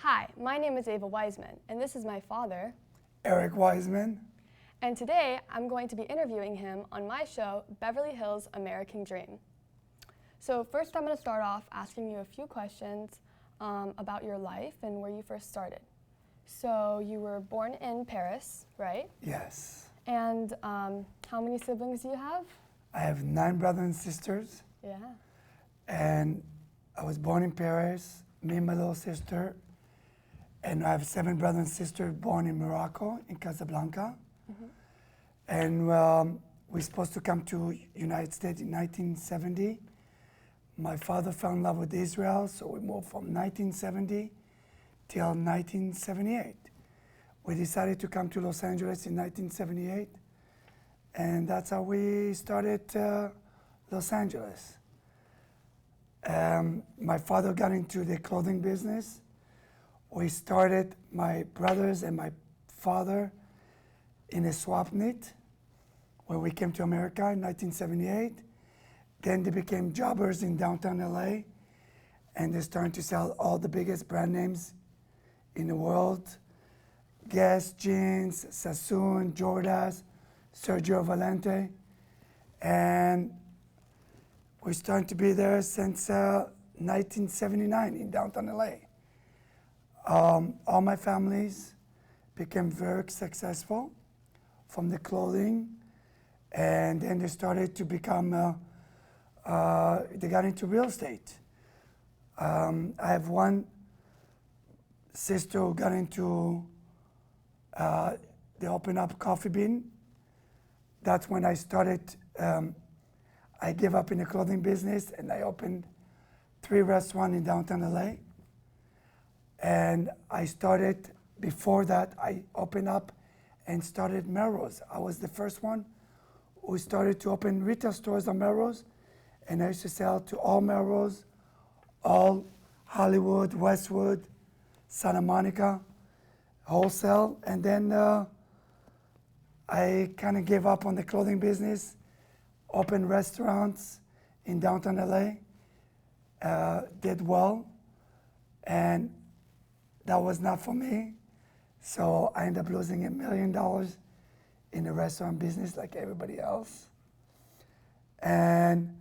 Hi, my name is Ava Wizmann, and this is my father, Eric Wizmann. and today I'm going to be interviewing him on my show, Beverly Hills American Dream. So first I'm going to start off asking you a few questions about your life and where you first started. So you were born in Paris, right? Yes. And how many siblings do you have? I have 9 brothers and sisters, Yeah. and I was born in Paris, me and my little sister, and I have 7 brothers and sisters born in Morocco, in Casablanca. Mm-hmm. And we're supposed to come to United States in 1970. My father fell in love with Israel, so we moved from 1970 till 1978. We decided to come to Los Angeles in 1978, and that's how we started Los Angeles. My father got into the clothing business. We started, my brothers and my father, in a swap knit when we came to America in 1978. Then they became jobbers in downtown LA, and they're starting to sell all the biggest brand names in the world: Guess, Jeans, Sassoon, Jordas, Sergio Valente. And we're starting to be there since 1979 in downtown LA. All my families became very successful from the clothing, and then they started to become, they got into real estate. I have one sister who got into, they opened up Coffee Bean. That's when I started, I gave up in the clothing business and I opened 3 restaurants in downtown LA. And I started, before that, I opened up and started Melrose. I was the first one who started to open retail stores on Melrose, and I used to sell to all Melrose, all Hollywood, Westwood, Santa Monica, wholesale. And then I kind of gave up on the clothing business, opened restaurants in downtown LA, did well, and that was not for me. So I ended up losing $1 million in the restaurant business like everybody else. And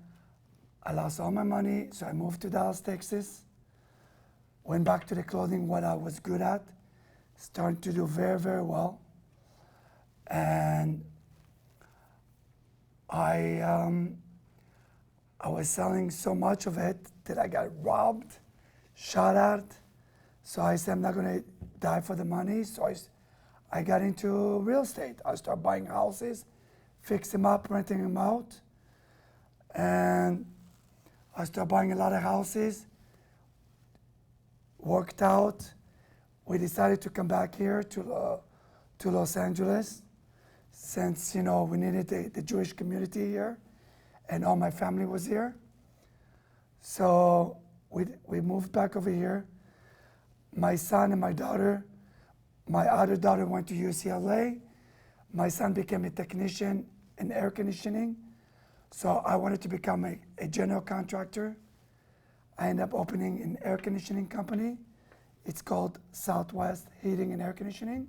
I lost all my money, so I moved to Dallas, Texas, went back to the clothing, what I was good at, started to do very, very well. And I was selling so much of it that I got robbed, shot at. So I said, I'm not going to die for the money. So I got into real estate. I started buying houses, fix them up, renting them out. And I started buying a lot of houses, worked out. We decided to come back here to Los Angeles since, you know, we needed the Jewish community here and all my family was here. So we moved back over here. My son and my daughter, my other daughter went to UCLA. My son became a technician in air conditioning. So I wanted to become a general contractor. I ended up opening an air conditioning company. It's called Southwest Heating and Air Conditioning.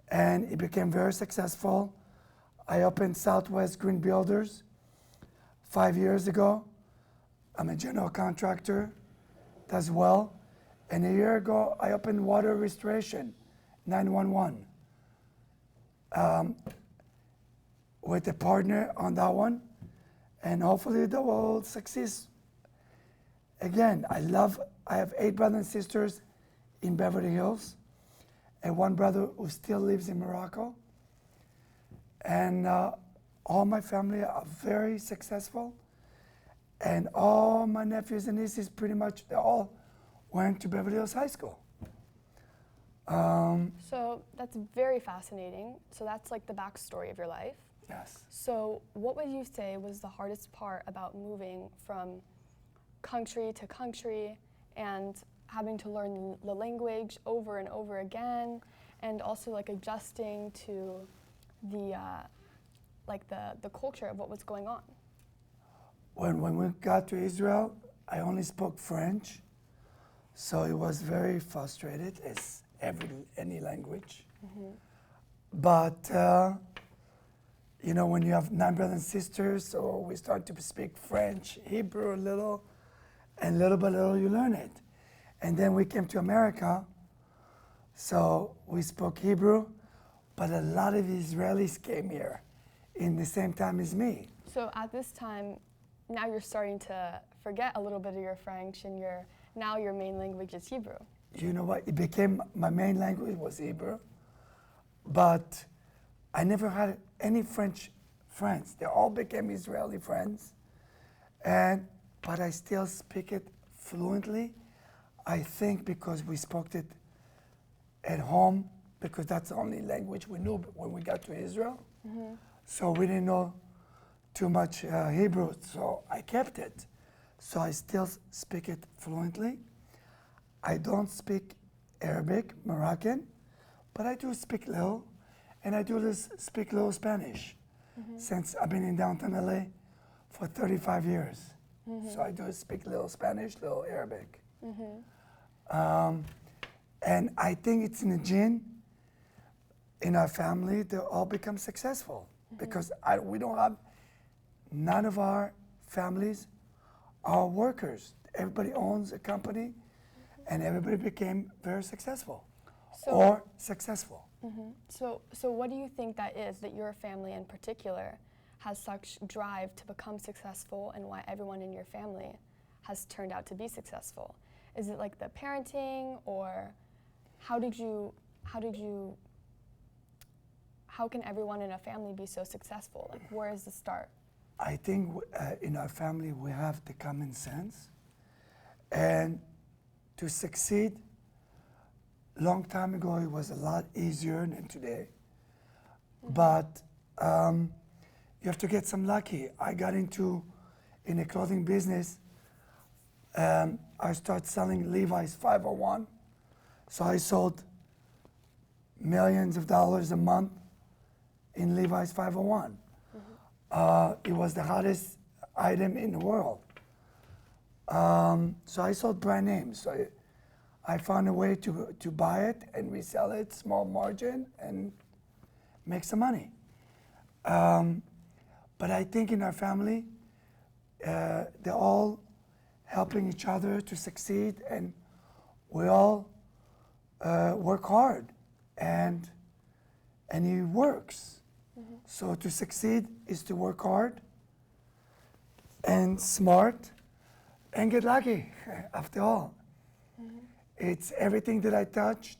And it became very successful. I opened Southwest Green Builders 5 years ago. I'm a general contractor as well. And a year ago, I opened Water Restoration, 911, with a partner on that one. And hopefully that will succeed. Again, I have 8 brothers and sisters in Beverly Hills, and 1 brother who still lives in Morocco. And all my family are very successful. And all my nephews and nieces, pretty much, they all went to Beverly Hills High School. So that's very fascinating. So that's like the backstory of your life. Yes. So what would you say was the hardest part about moving from country to country and having to learn the language over and over again, and also like adjusting to the the culture of what was going on? When we got to Israel, I only spoke French. So it was very frustrated, as any language. But when you have 9 brothers and sisters, so we start to speak French, Hebrew a little, and little by little you learn it. And then we came to America, so we spoke Hebrew, but a lot of Israelis came here in the same time as me. So at this time, now you're starting to forget a little bit of your French, and now your main language is Hebrew. You know what? It became my main language was Hebrew, but I never had any French friends. They all became Israeli friends, but I still speak it fluently. I think because we spoke it at home, because that's the only language we knew when we got to Israel. So we didn't know too much Hebrew, so I kept it. So I still speak it fluently. I don't speak Arabic, Moroccan, but I do speak little, and I do speak little Spanish since I've been in downtown LA for 35 years. So I do speak little Spanish, little Arabic. And I think it's in the gene in our family. They all become successful because we don't have, none of our families are workers. Everybody owns a company, and everybody became very successful or successful. So what do you think that is, that your family in particular has such drive to become successful, and why everyone in your family has turned out to be successful? Is it like the parenting, or how can everyone in a family be so successful? Like, where is the start? I think in our family we have the common sense, and to succeed, long time ago it was a lot easier than today. But you have to get some lucky. I got in a clothing business. I started selling Levi's 501. So I sold millions of dollars a month in Levi's 501. It was the hottest item in the world. So I sold brand names. So I found a way to buy it and resell it, small margin, and make some money. But I think in our family, they're all helping each other to succeed, and we all work hard, and it works. So to succeed is to work hard and smart and get lucky, after all. It's everything that I touched,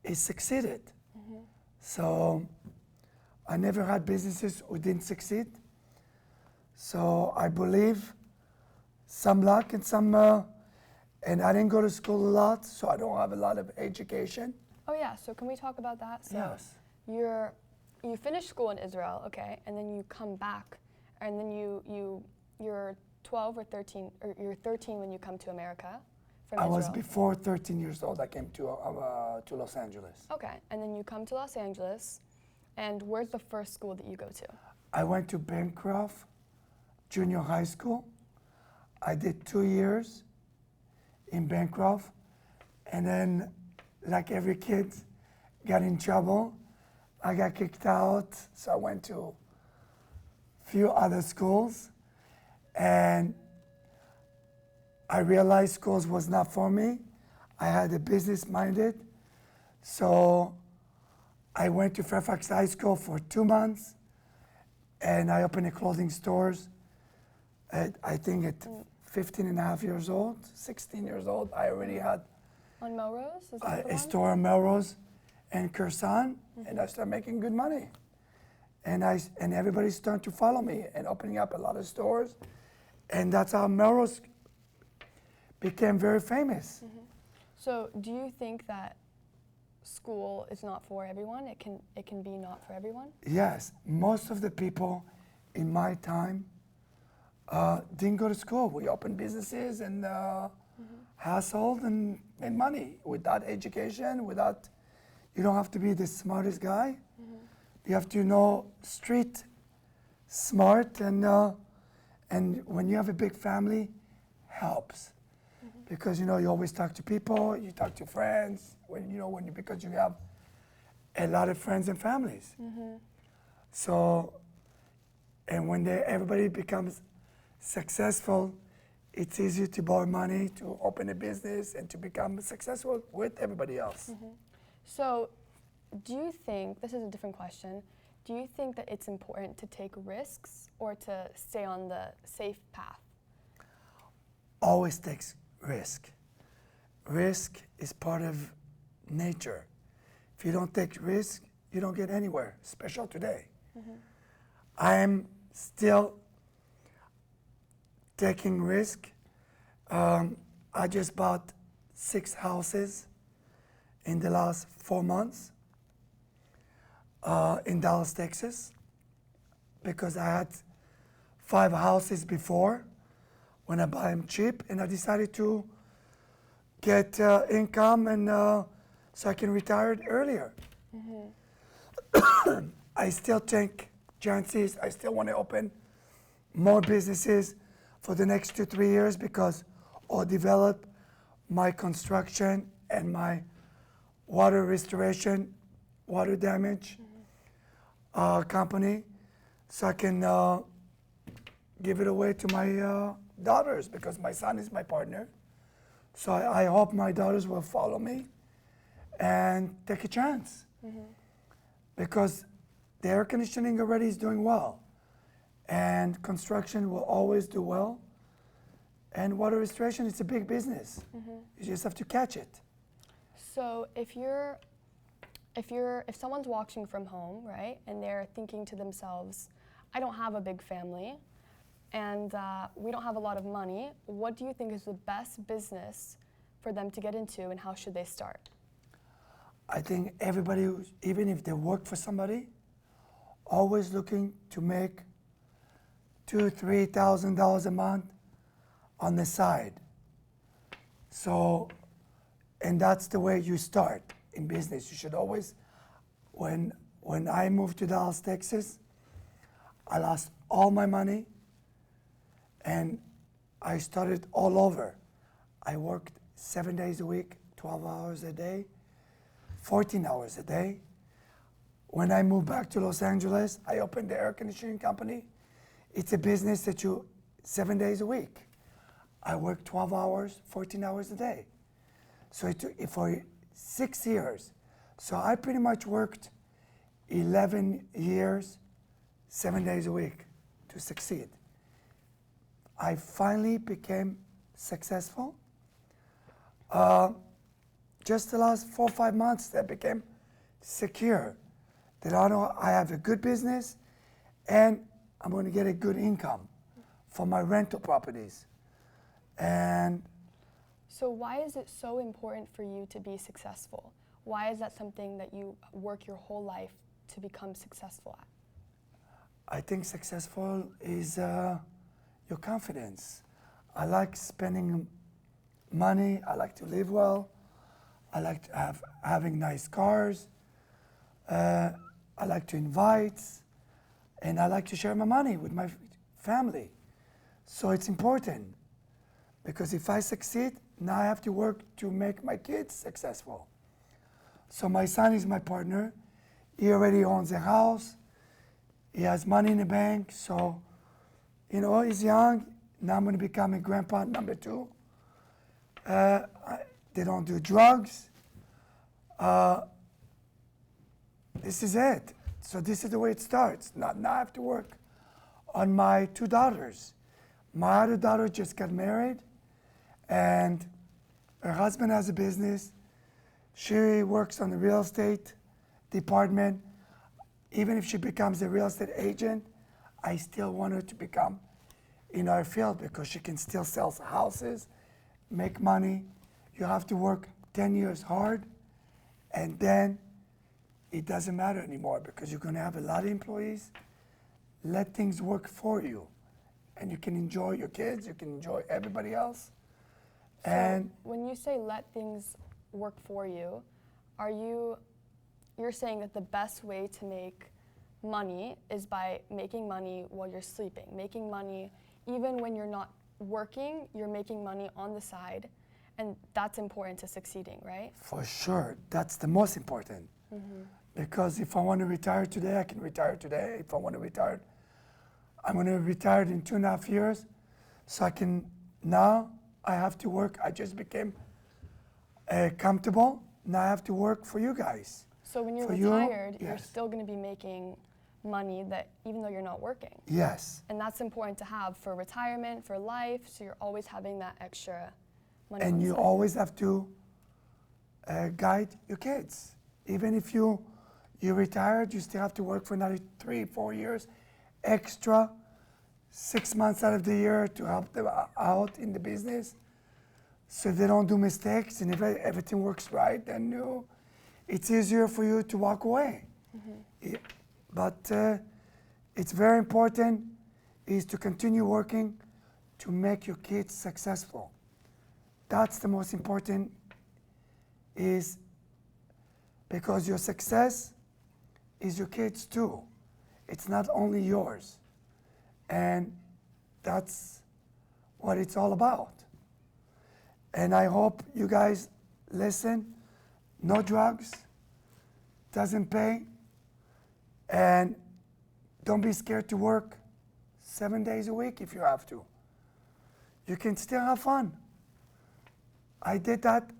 it succeeded. So I never had businesses who didn't succeed. So I believe some luck and some, and I didn't go to school a lot, so I don't have a lot of education. Oh yeah, so can we talk about that? So Yes. you finish school in Israel, okay, and then you come back, and then you're 12 or 13, or you're 13 when you come to America from I Israel. was before 13 years old, I came to Los Angeles. Okay, and then you come to Los Angeles, and where's the first school that you go to? I went to Bancroft Junior High School. I did 2 years in Bancroft, and then, like every kid, got in trouble. I got kicked out, so I went to a few other schools, and I realized schools was not for me. I had a business minded, so I went to Fairfax High School for 2 months, and I opened a clothing stores. I think at 15 and a half years old, 16 years old, I already had On Melrose? Is that the a one? store in Melrose and Cursan, and I started making good money. And everybody started to follow me and opening up a lot of stores, and that's how Melrose became very famous. So do you think that school is not for everyone? It can be not for everyone? Yes, most of the people in my time didn't go to school. We opened businesses and hustled and made money without education, you don't have to be the smartest guy. You have to know street smart, and when you have a big family, helps. because you always talk to people, you talk to friends, because you have a lot of friends and families. So, and when everybody becomes successful, it's easier to borrow money, to open a business, and to become successful with everybody else. So, do you think, this is a different question, do you think that it's important to take risks or to stay on the safe path? Always takes risk. Risk is part of nature. If you don't take risk, you don't get anywhere, especially today. I am still taking risk. I just bought 6 houses in the last 4 months in Dallas, Texas, because I had 5 houses before when I buy them cheap, and I decided to get income and so I can retire earlier. I still take chances. I still want to open more businesses for the next 2-3 years because I'll develop my construction and my water restoration, water damage company, so I can give it away to my daughters, because my son is my partner. So I hope my daughters will follow me and take a chance, because the air conditioning already is doing well, and construction will always do well, and water restoration is a big business. You just have to catch it. So if someone's watching from home, right, and they're thinking to themselves, I don't have a big family, and we don't have a lot of money, what do you think is the best business for them to get into, and how should they start? I think everybody, even if they work for somebody, always looking to make $2,000-$3,000 a month on the side. So, and that's the way you start in business. You should always, when I moved to Dallas, Texas, I lost all my money and I started all over. I worked 7 days a week, 12 hours a day, 14 hours a day. When I moved back to Los Angeles, I opened the air conditioning company. It's a business that 7 days a week. I work 12 hours, 14 hours a day. So it took for 6 years. So I pretty much worked 11 years, 7 days a week to succeed. I finally became successful. Just the last 4 or 5 months that became secure. That I know I have a good business and I'm going to get a good income for my rental properties. And so why is it so important for you to be successful? Why is that something that you work your whole life to become successful at? I think successful is your confidence. I like spending money. I like to live well. I like to having nice cars. I like to invite, and I like to share my money with my family. So it's important, because if I succeed, now I have to work to make my kids successful. So my son is my partner. He already owns a house. He has money in the bank. So, he's young. Now I'm going to become a grandpa number 2. They don't do drugs. This is it. So this is the way it starts. Now I have to work on my 2 daughters. My other daughter just got married, and her husband has a business. She works on the real estate department. Even if she becomes a real estate agent, I still want her to become in our field, because she can still sell houses, make money. You have to work 10 years hard, and then it doesn't matter anymore, because you're going to have a lot of employees. Let things work for you, and you can enjoy your kids, you can enjoy everybody else. So And when you say let things work for you, you're saying that the best way to make money is by making money while you're sleeping, making money even when you're not working, you're making money on the side, And that's important to succeeding, right? For sure, that's the most important. Because if I want to retire today, I can retire today. If I want to retire, I'm going to retire in 2.5 years. So I can, now I have to work. I just became comfortable. Now I have to work for you guys. So when you're For you, retired, you're yes. still going to be making money that even though you're not working. Yes. And that's important to have for retirement, for life, so you're always having that extra money. on And the you side. always have to guide your kids. Even if you retired, you still have to work for another 3-4 years extra, 6 months out of the year to help them out in the business so they don't do mistakes. And if everything works right, then it's easier for you to walk away. But it's very important is to continue working to make your kids successful. That's the most important, is because your success is your kids too. It's not only yours. And that's what it's all about. And I hope you guys listen. No drugs, doesn't pay, and don't be scared to work 7 days a week if you have to. You can still have fun. I did that,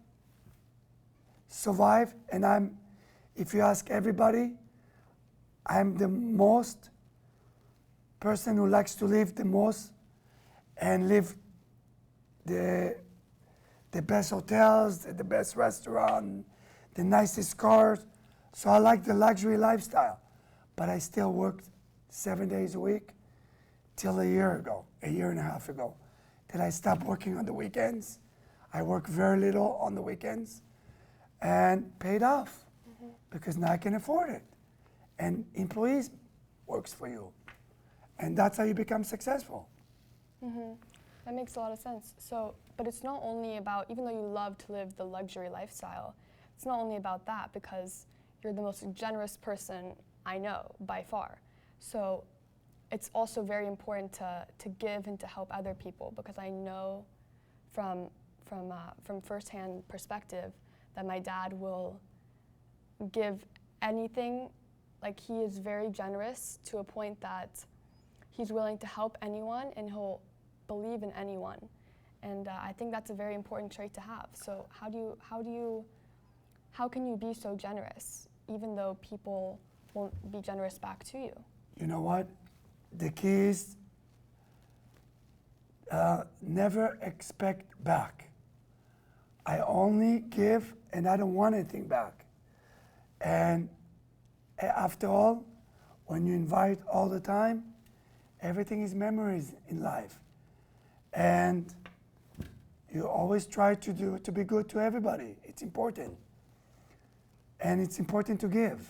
survive, and if you ask everybody, I'm the most person who likes to live the most and live the best hotels, the best restaurant, the nicest cars. So I like the luxury lifestyle. But I still worked 7 days a week till a year and a half ago. Then I stopped working on the weekends. I work very little on the weekends and paid off because now I can afford it. And employees works for you. And that's how you become successful. That makes a lot of sense. So, but it's not only about, even though you love to live the luxury lifestyle, it's not only about that because you're the most generous person I know by far. So it's also very important to give and to help other people because I know from firsthand perspective that my dad will give anything. Like he is very generous to a point that he's willing to help anyone and he'll believe in anyone. And I think that's a very important trait to have. So how can you be so generous even though people won't be generous back to you? You know what? The key is never expect back. I only give and I don't want anything back. And after all, when you invite all the time, everything is memories in life. And you always try to be good to everybody. It's important. And it's important to give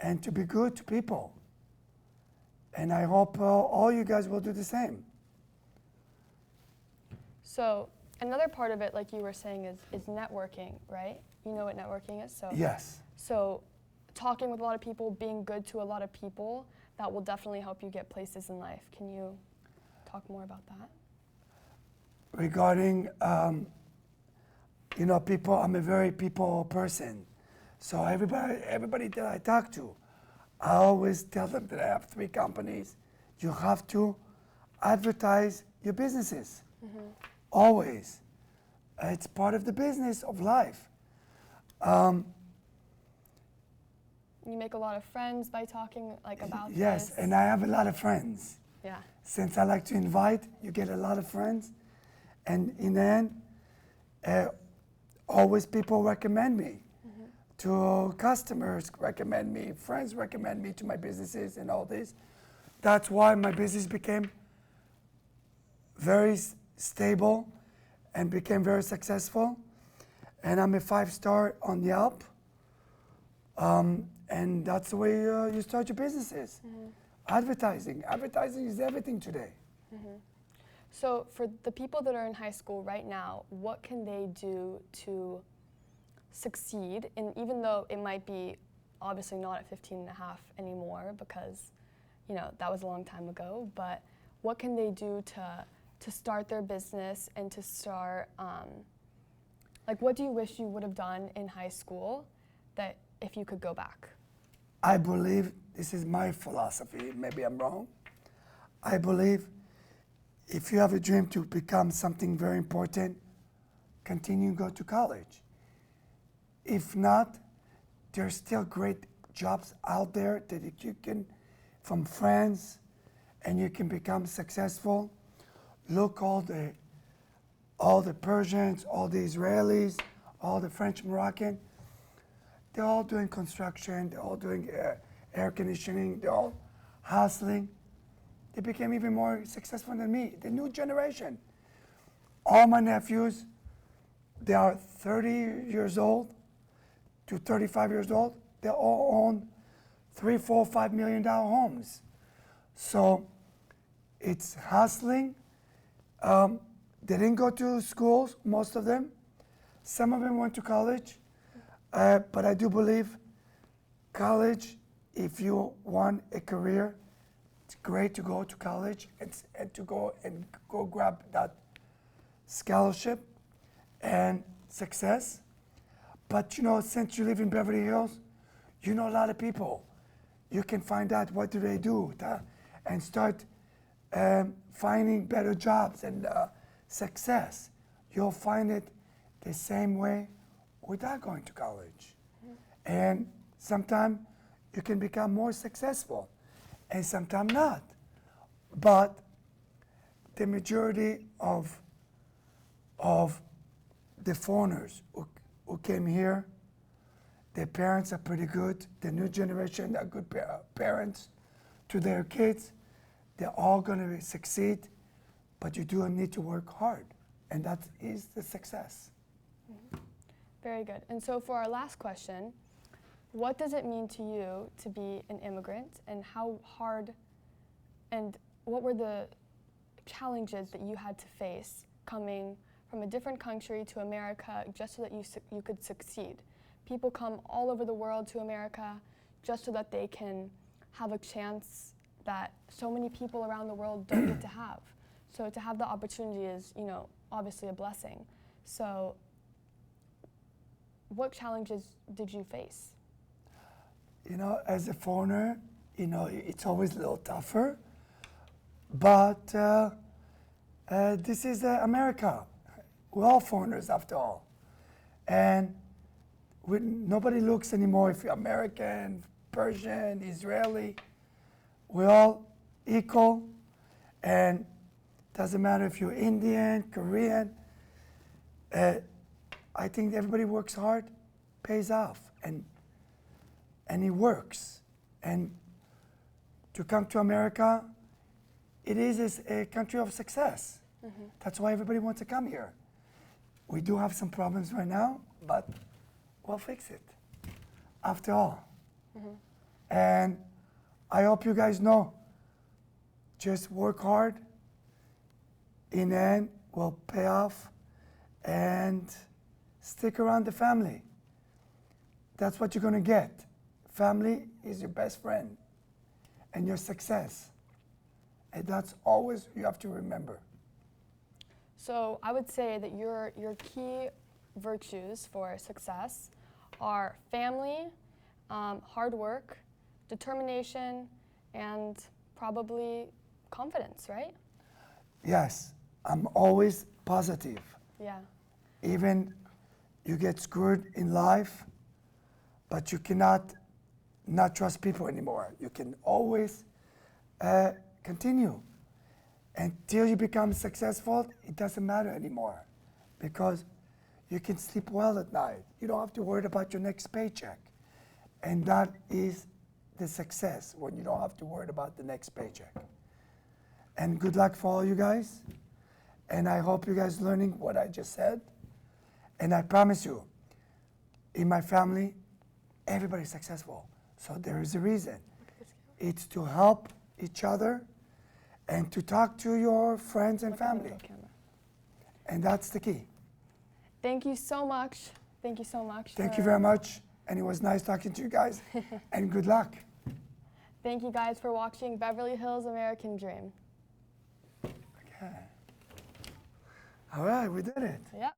and to be good to people. And I hope all you guys will do the same. So another part of it, like you were saying, is networking, right? You know what networking is? So Yes. So talking with a lot of people, being good to a lot of people, that will definitely help you get places in life. Can you talk more about that? Regarding, people, I'm a very people person. So everybody that I talk to, I always tell them that I have 3 companies. You have to advertise your businesses. Always. It's part of the business of life. You make a lot of friends by talking about Yes, this. and I have a lot of friends. Yeah. Since I like to invite, you get a lot of friends. And in the end, always people recommend me. To customers recommend me, friends recommend me to my businesses and all this. That's why my business became very stable and became very successful. And I'm a 5-star on Yelp. And that's the way you start your businesses. Advertising is everything today. So for the people that are in high school right now, what can they do to succeed? And even though it might be obviously not at 15 and a half anymore because, that was a long time ago, but what can they do to to start their business and to start, like what do you wish you would have done in high school that if you could go back? I believe, this is my philosophy, maybe I'm wrong. I believe if you have a dream to become something very important, continue to go to college. If not, there's still great jobs out there that you can, from friends, and you can become successful. Look all the Persians, all the Israelis, all the French, Moroccan, they're all doing construction, they're all doing air conditioning, they're all hustling. They became even more successful than me, the new generation. All my nephews, they are 30 years old to 35 years old. They all own $3, $4, $5 million homes. So it's hustling. They didn't go to schools, most of them. Some of them went to college. But I do believe college, if you want a career, it's great to go to college and to go grab that scholarship and success. But you know, since you live in Beverly Hills, you know a lot of people. You can find out what do they do and start finding better jobs and success. You'll find it the same way without going to college. And sometimes you can become more successful and sometimes not. But the majority of the foreigners who came here, their parents are pretty good. The new generation are good parents to their kids. They're all going to succeed, but you do need to work hard, and that is the success. Very good. And so for our last question, what does it mean to you to be an immigrant, and how hard and what were the challenges that you had to face coming from a different country to America just so that you could succeed? People come all over the world to America just so that they can have a chance that so many people around the world don't get to have. So to have the opportunity is, you know, obviously a blessing. So what challenges did you face? You know, as a foreigner, you know, it's always a little tougher. But this is America. We're all foreigners after all. And nobody looks anymore if you're American, Persian, Israeli. We're all equal. And doesn't matter if you're Indian, Korean. I think everybody works hard, pays off, and it works. And to come to America, it is a country of success. Mm-hmm. That's why everybody wants to come here. We do have some problems right now, but we'll fix it, after all. Mm-hmm. And I hope you guys know, just work hard, in the end, will pay off, and stick around the family. That's what you're gonna get. Family is your best friend and your success. And that's always you have to remember. So I would say that your key virtues for success are family, hard work, determination, and probably confidence, right? Yes, I'm always positive. Yeah. Even you get screwed in life, but you cannot not trust people anymore. You can always continue. Until you become successful, it doesn't matter anymore because you can sleep well at night. You don't have to worry about your next paycheck. And that is the success, when you don't have to worry about the next paycheck. And good luck for all you guys. And I hope you guys learning what I just said. And I promise you, in my family, everybody's successful. So there is a reason. It's to help each other and to talk to your friends and family. And that's the key. Thank you so much. Thank you so much. Thank you very much. And it was nice talking to you guys. And good luck. Thank you guys for watching Beverly Hills American Dream. Okay. All right, we did it. Yep.